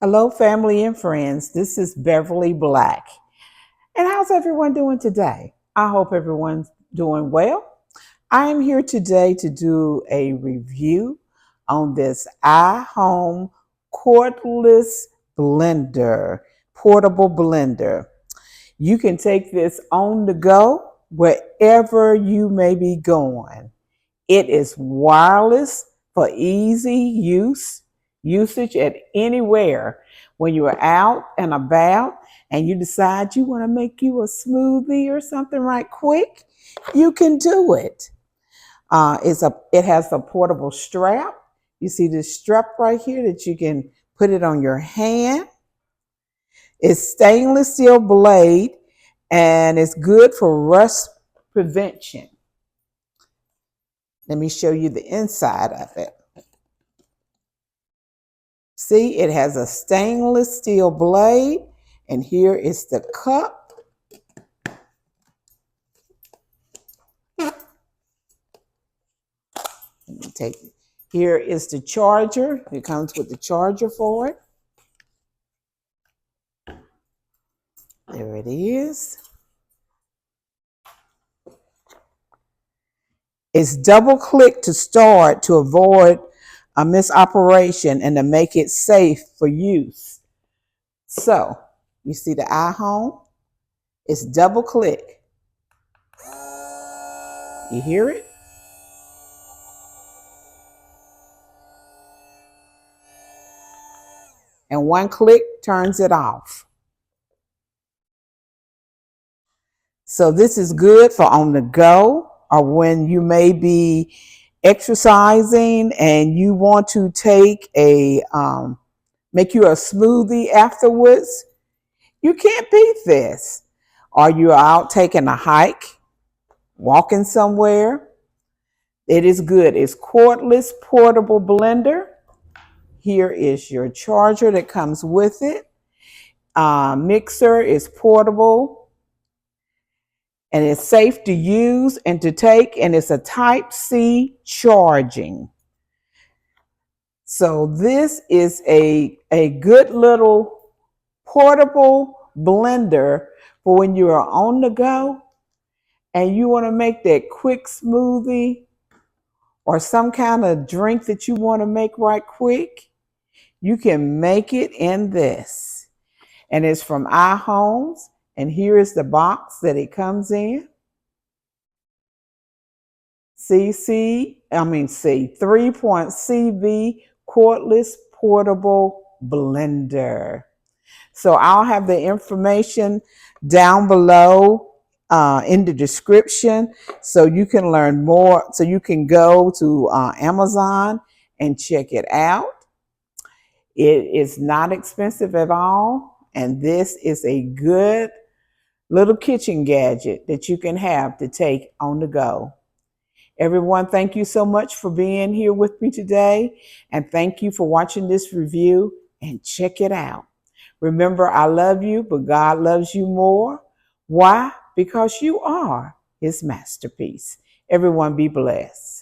Hello, family and friends. This is Beverly Black. And how's everyone doing today? I hope everyone's doing well. I am here today to do a review on this Ihom cordless blender, portable blender. You can take this on the go wherever you may be going. It is wireless for easy usage at anywhere. When you are out and about and you decide you want to make you a smoothie or something right quick, you can do it. It has a portable strap. You see this strap right here that you can put it on your hand. It's stainless steel blade and it's good for rust prevention. Let me show you the inside of it. See, it has a stainless steel blade, and here is the cup. Let me take it. Here is the charger. It comes with the charger for it. There it is. It's double click to start to avoid a misoperation and to make it safe for use. So, you see the Ihom? It's double click. You hear it? And one click turns it off. So this is good for on the go or when you may be exercising and you want to take make you a smoothie afterwards. You can't beat this. Or you're out taking a hike, walking somewhere. It is good. It's cordless portable blender. Here is your charger that comes with it. Mixer is portable and it's safe to use and to take, and it's a Type-C charging. So this is a good little portable blender for when you are on the go and you want to make that quick smoothie or some kind of drink that you want to make right quick. You can make it in this. And it's from Ihom. And here is the box that it comes in. C 3.CV cordless portable blender. So I'll have the information down below in the description so you can learn more. So you can go to Amazon and check it out. It is not expensive at all. And this is a good little kitchen gadget that you can have to take on the go. Everyone, thank you so much for being here with me today. And thank you for watching this review and check it out. Remember, I love you, but God loves you more. Why? Because you are His masterpiece. Everyone be blessed.